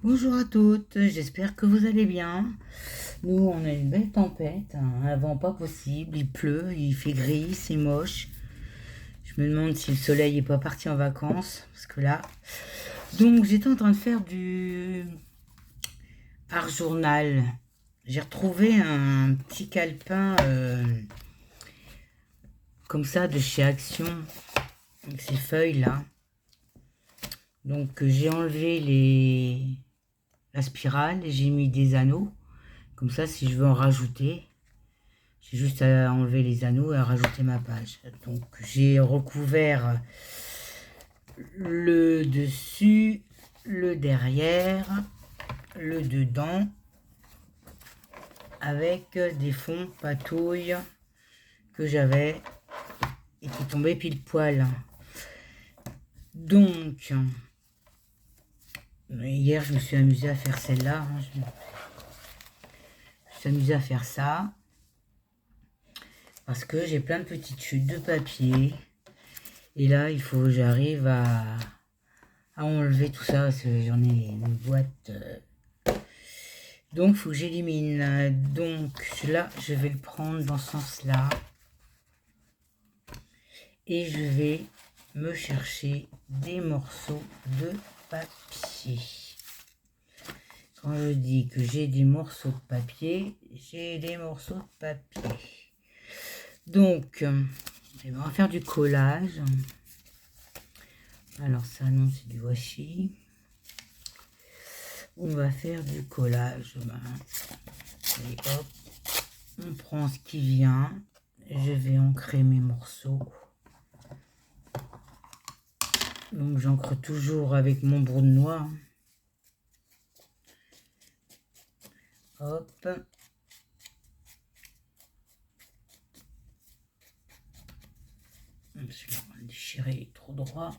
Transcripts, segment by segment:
Bonjour à toutes, j'espère que vous allez bien. Nous, on a une belle tempête, un vent pas possible, il pleut, il fait gris, c'est moche. Je me demande si le soleil est pas parti en vacances, parce que là... Donc, j'étais en train de faire du art journal. J'ai retrouvé un petit calepin comme ça de chez Action, avec ces feuilles-là. Donc, j'ai enlevé la spirale et j'ai mis des anneaux. Comme ça, si je veux en rajouter, j'ai juste à enlever les anneaux et à rajouter ma page. Donc j'ai recouvert le dessus, le derrière, le dedans avec des fonds patouilles que j'avais et qui tombaient pile poil. Donc hier je me suis amusée à faire celle-là. Je me suis amusée à faire ça parce que j'ai plein de petites chutes de papier. Et là, il faut que j'arrive à enlever tout ça, parce que j'en ai une boîte. Donc, il faut que j'élimine. Donc, là, je vais le prendre dans ce sens-là. Et je vais me chercher des morceaux de papier. Quand je dis que j'ai des morceaux de papier, j'ai des morceaux de papier. Donc, on va faire du collage. Alors ça, non, c'est du washi. On va faire du collage. Et hop, on prend ce qui vient. Je vais ancrer mes morceaux. Donc j'encre toujours avec mon brou de noix. Hop. Celui-là, on va le déchirer, il est trop droit.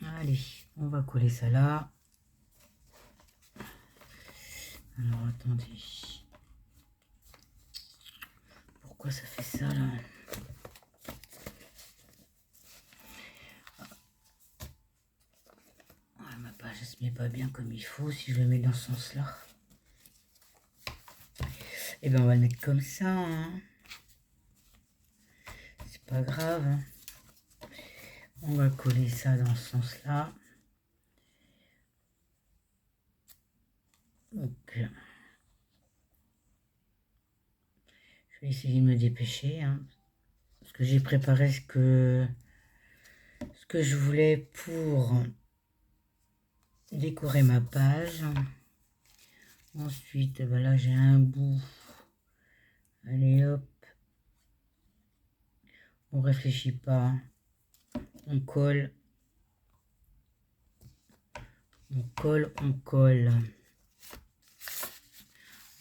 Allez, on va coller ça là. Alors attendez. Pourquoi ça fait ça là? Ah, ma page elle se met pas bien comme il faut si je le mets dans ce sens là. Et bien on va le mettre comme ça. Hein. C'est pas grave. Hein. On va coller ça dans ce sens là. Donc, je vais essayer de me dépêcher. Hein, parce que j'ai préparé ce que je voulais pour décorer ma page. Ensuite, ben là j'ai un bout. Allez hop. On réfléchit pas. On colle. On colle, on colle.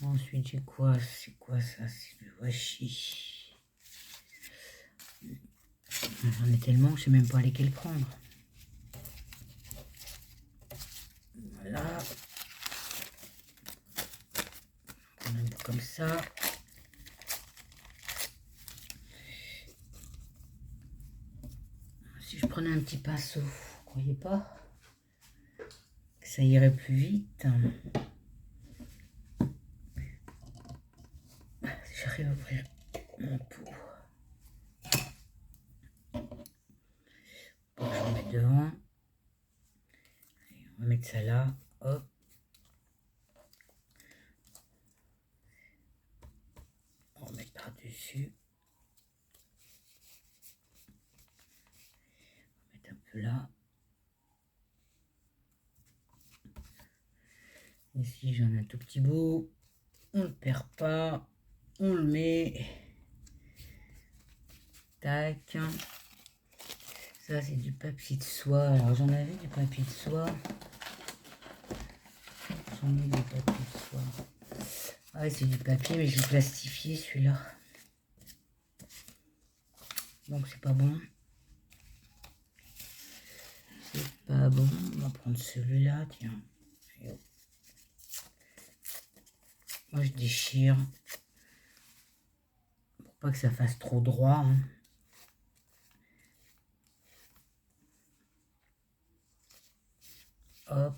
Ensuite j'ai quoi? C'est quoi ça? C'est du washi. J'en ai tellement que je sais même pas lesquels prendre. Voilà. On a comme ça. Si je prenais un petit pinceau, vous croyez pas que ça irait plus vite? Si j'arrive à ouvrir mon pot. Bon, je vais mettre devant. Allez, on va mettre ça là. Hop. On va mettre par-dessus. On va mettre un peu là. Ici, j'en ai un tout petit bout. On le perd pas. On le met. Tac. Ça, c'est du papier de soie. Alors, j'en avais du papier de soie. J'en ai du papier de soie. Ah, c'est du papier, mais je vais plastifier celui-là. Donc, c'est pas bon. C'est pas bon. On va prendre celui-là, tiens. Moi, je déchire. Pour pas que ça fasse trop droit. Hein. Hop.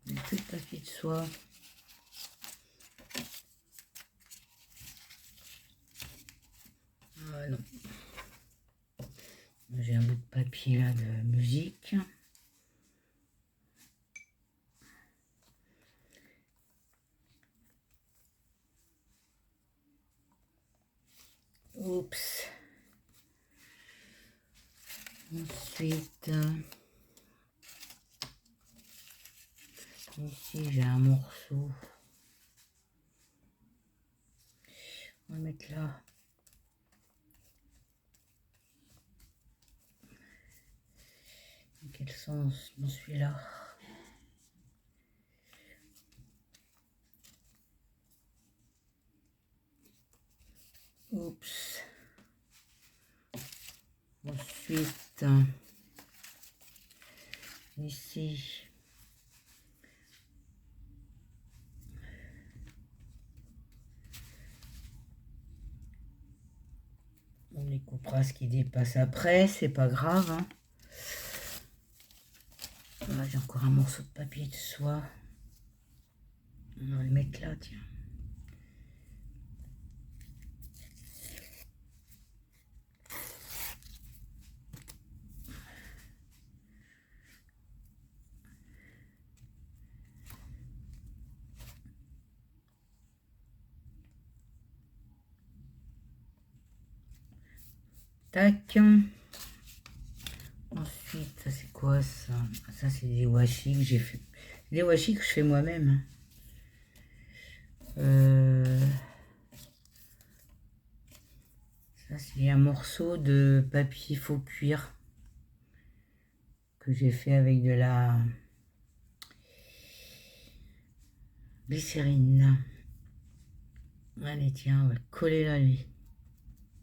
Plus de papier de soie. Ah non. J'ai un bout de papier là de musique. Oups. Ensuite, ici j'ai un morceau. On va le mettre là. Dans quel sens dans celui-là? Oups. Ensuite, ici, on les coupera ce qui dépasse après, c'est pas grave. Hein. Là, j'ai encore un morceau de papier de soie. On va le mettre là, tiens. Tac. Ensuite, ça c'est quoi ça? Ça c'est des washi que j'ai fait. Des washi que je fais moi-même. Ça c'est un morceau de papier faux cuir que j'ai fait avec de la glycérine. Allez tiens, on va le coller là lui.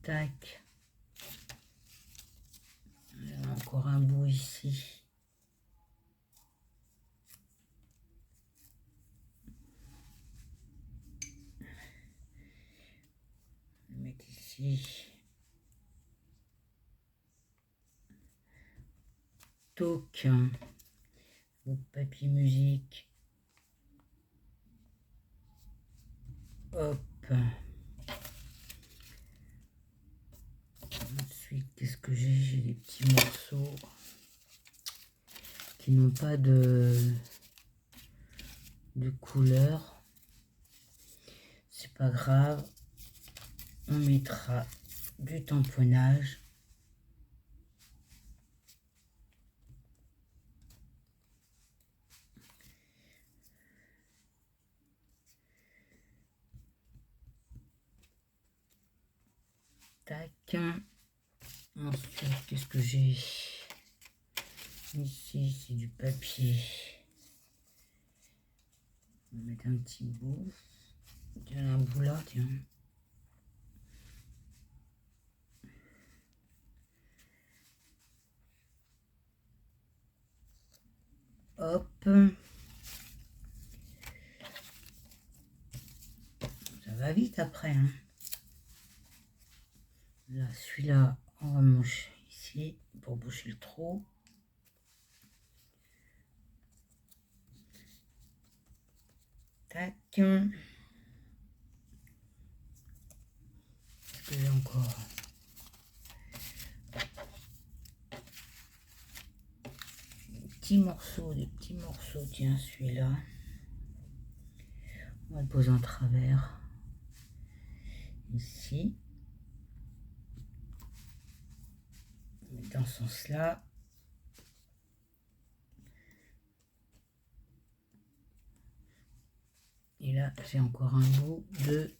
Tac. Encore un bout ici. Je vais le mettre ici. Toc. Bout de papier musique. Hop. Ensuite, qu'est-ce que j'ai? J'ai des petits morceaux qui n'ont pas de couleur. C'est pas grave. On mettra du tamponnage. Tac. Ensuite, qu'est-ce que j'ai? Ici, c'est du papier. On va mettre un petit bout. Tiens, un bout là, tiens. Hop. Ça va vite après. Hein. Là, celui-là, on va manger ici pour boucher le trou. Tac. Qu'est-ce que j'ai encore? Des petits morceaux. Tiens, celui-là. On va le poser en travers. Ici. Dans ce sens-là. Et là, j'ai encore un bout de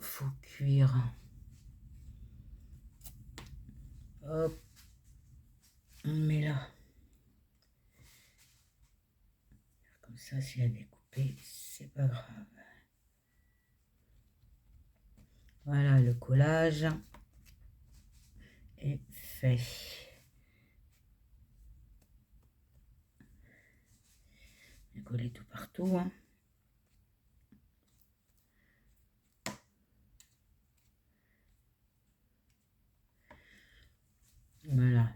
faux cuir. Hop. On le met là. Comme ça, s'il a découpé, c'est pas grave. Voilà, le collage est fait. Je vais coller tout partout. Hein. Voilà.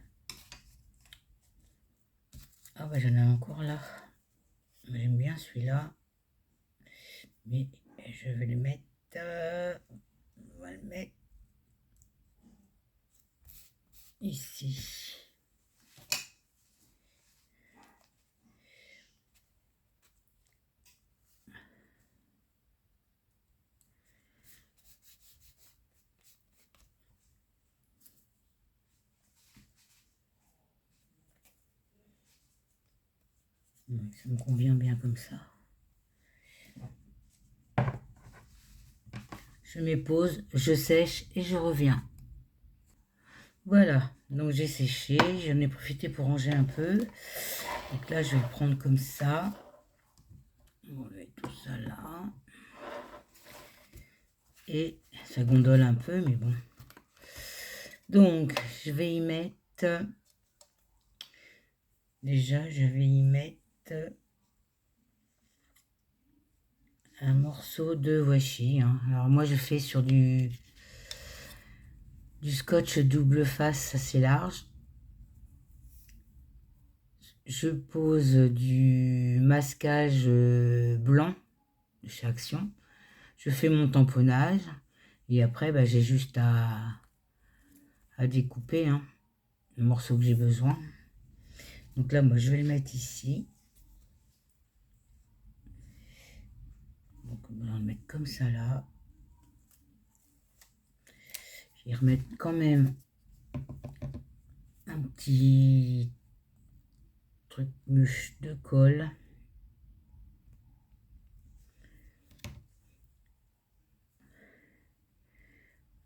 Ah bah j'en ai encore là. J'aime bien celui-là. Mais je vais le mettre... on va le mettre ici. Ça me convient bien comme ça. Je mets pause, je sèche et je reviens. Voilà, donc j'ai séché, j'en ai profité pour ranger un peu. Donc là, je vais le prendre comme ça. On va mettre tout ça là. Et ça gondole un peu, mais bon. Donc, je vais y mettre... Déjà, je vais y mettre un morceau de washi. Hein. Alors moi, je fais sur du scotch double face assez large. Je pose du masquage blanc de chez Action. Je fais mon tamponnage. Et après, bah, j'ai juste à découper hein, le morceau que j'ai besoin. Donc là, moi, je vais le mettre ici. Donc, on va le mettre comme ça là. Je vais remettre quand même un petit truc mouche de colle.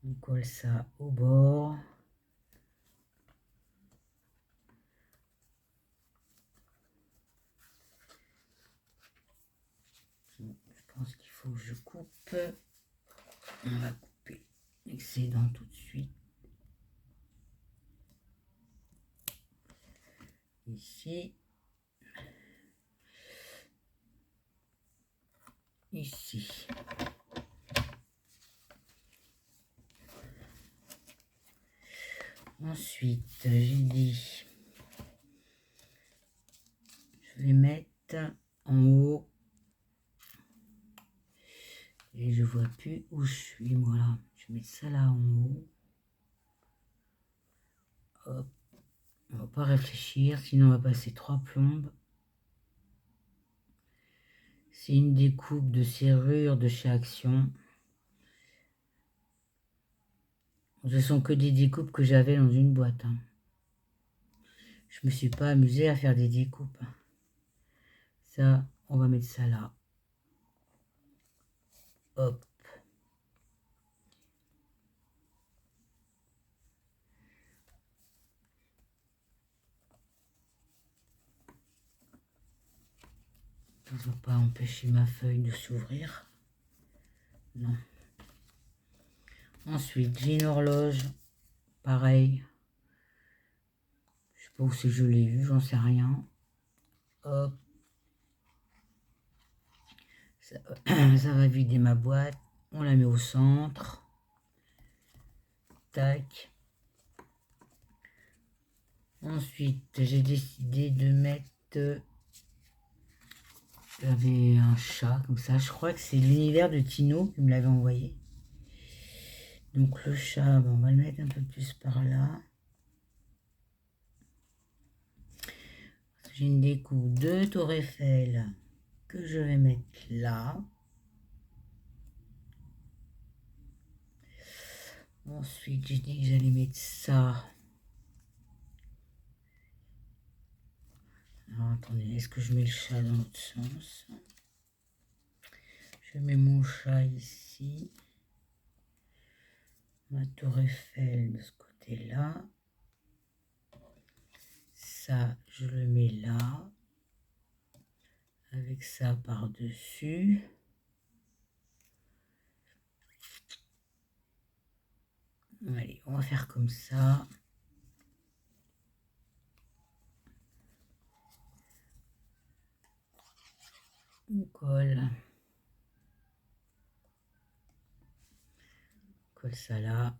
On colle ça au bord. Je pense qu'il faut que je coupe. On va couper l'excédent tout de suite. Ici. Ici. Ensuite, j'ai dit, je vais mettre en haut. Et je vois plus où je suis, voilà. Je mets ça là en haut. Hop. On va pas réfléchir, sinon on va passer 3 plombes. C'est une découpe de serrure de chez Action. Ce sont que des découpes que j'avais dans une boîte. Hein. Je me suis pas amusée à faire des découpes. Ça, on va mettre ça là. Hop. Ça ne va pas empêcher ma feuille de s'ouvrir. Non. Ensuite, j'ai une horloge. Pareil. Je sais pas où c'est que je l'ai eu, j'en sais rien. Hop. Ça, ça va vider ma boîte. On la met au centre. Tac. Ensuite, j'ai décidé de mettre... J'avais un chat comme ça. Je crois que c'est l'univers de Tino qui me l'avait envoyé. Donc le chat, on va le mettre un peu plus par là. J'ai une découpe de Tour Eiffel que je vais mettre là. Ensuite, j'ai dit que j'allais mettre ça. Alors, attendez, est-ce que je mets le chat dans l'autre sens? Je mets mon chat ici. Ma Tour Eiffel de ce côté-là. Ça, je le mets là. Avec ça par-dessus. Allez, on va faire comme ça. On colle. On colle ça là.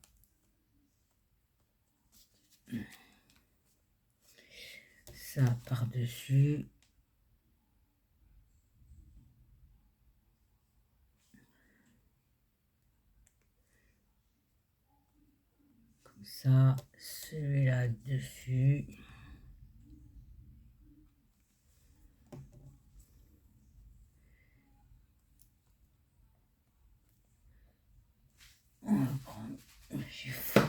ça par-dessus. Comme ça, celui-là dessus. On va prendre le chiffon.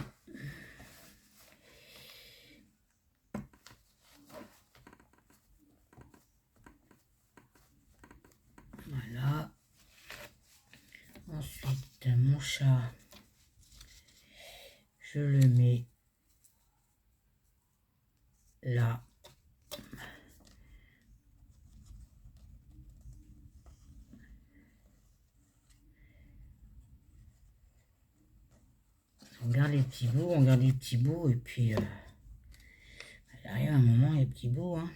Voilà. Ensuite, mon chat, je le mets là. On garde les petits bouts, et puis il arrive un moment, les petits bouts, hein.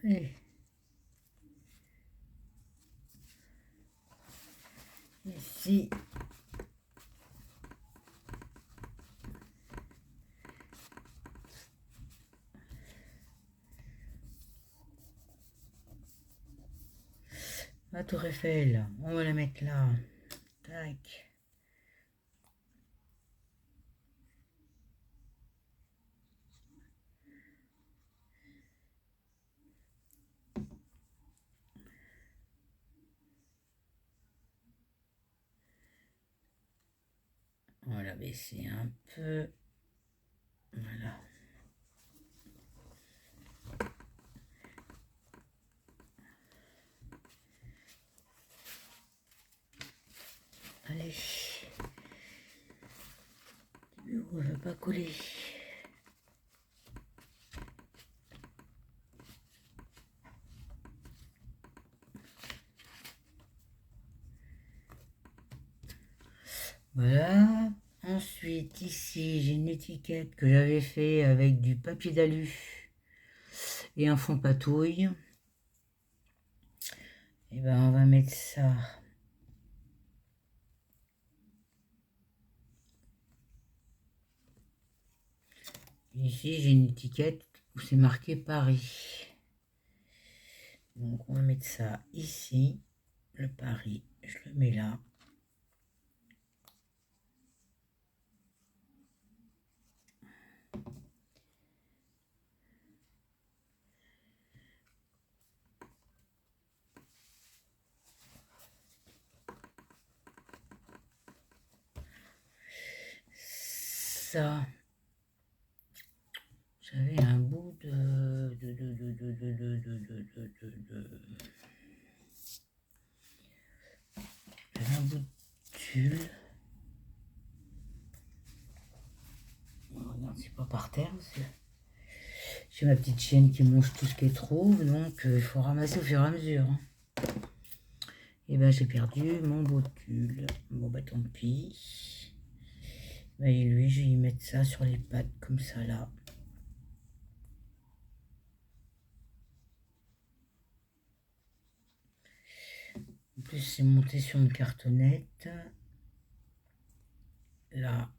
Allez. Ici. La tour Eiffel, on va la mettre là. Tac. On va la baisser un peu. Voilà. Allez. Le bureau ne veut pas coller. Voilà. Ensuite, ici, j'ai une étiquette que j'avais fait avec du papier d'alu et un fond patouille. Et ben, on va mettre ça. Ici, j'ai une étiquette où c'est marqué Paris. Donc, on va mettre ça ici. Le Paris, je le mets là. Ça, j'avais un bout j'avais un bout de tulle. Regarde, c'est pas par terre. J'ai ma petite chienne qui mange tout ce qu'elle trouve, donc il faut ramasser au fur et à mesure. Hein. Et ben j'ai perdu mon bout de tulle. Bon bah tant pis. Et lui, je vais y mettre ça sur les pattes comme ça là. En plus, c'est monté sur une cartonnette. Là.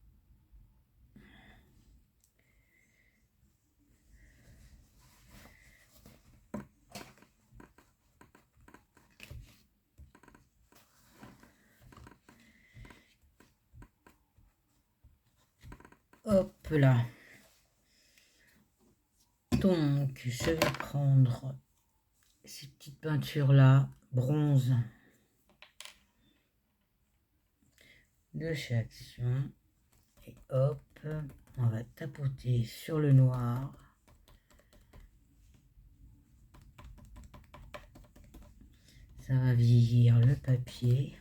Hop là. Donc, je vais prendre ces petites peintures là, bronze, de chez Action. Et hop, on va tapoter sur le noir. Ça va vieillir le papier.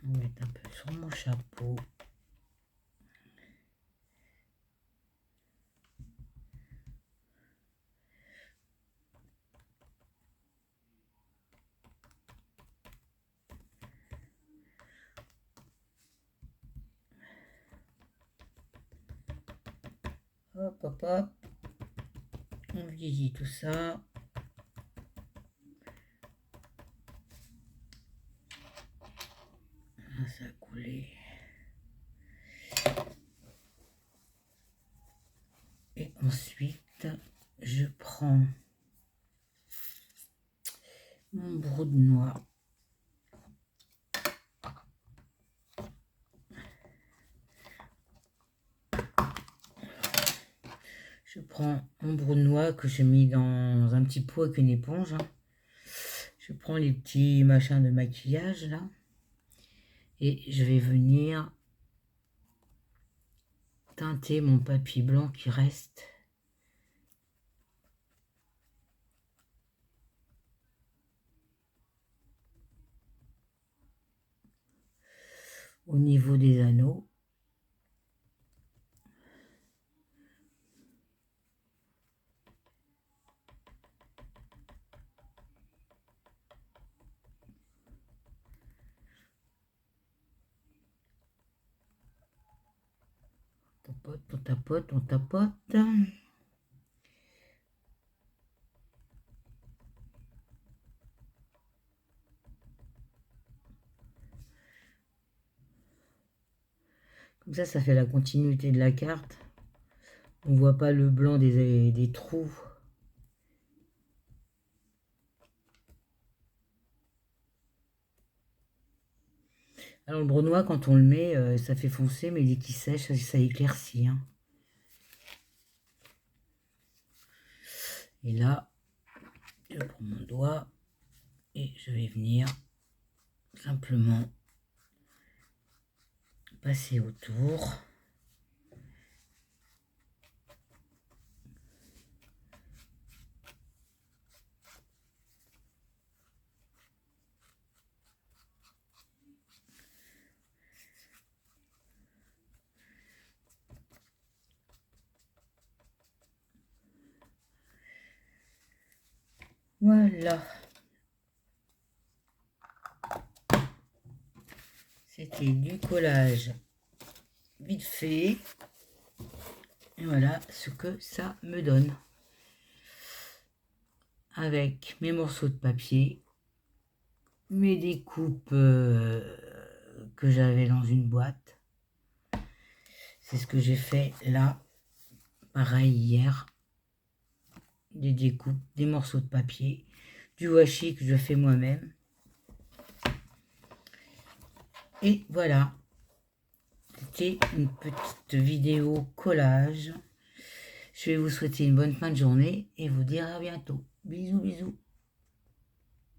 On va mettre un peu sur mon chapeau. Hop, hop, hop. On vieillit tout ça. Ah, ça a coulé. Et ensuite, je prends mon broc de noix. Je prends mon broc de noix que j'ai mis dans un petit pot avec une éponge. Je prends les petits machins de maquillage là. Et je vais venir teinter mon papier blanc qui reste. Au niveau des anneaux. On tapote, on tapote. Comme ça fait la continuité de la carte. On ne voit pas le blanc des trous. Alors le broc quand on le met, ça fait foncer, mais dès qu'il sèche, ça éclaircit. Hein. Et là, je prends mon doigt et je vais venir simplement passer autour. Voilà. C'était du collage vite fait. Et voilà ce que ça me donne. Avec mes morceaux de papier, mes découpes que j'avais dans une boîte. C'est ce que j'ai fait là. Pareil hier. Des découpes, des morceaux de papier, du washi que je fais moi-même. Et voilà. C'était une petite vidéo collage. Je vais vous souhaiter une bonne fin de journée et vous dire à bientôt. Bisous, bisous.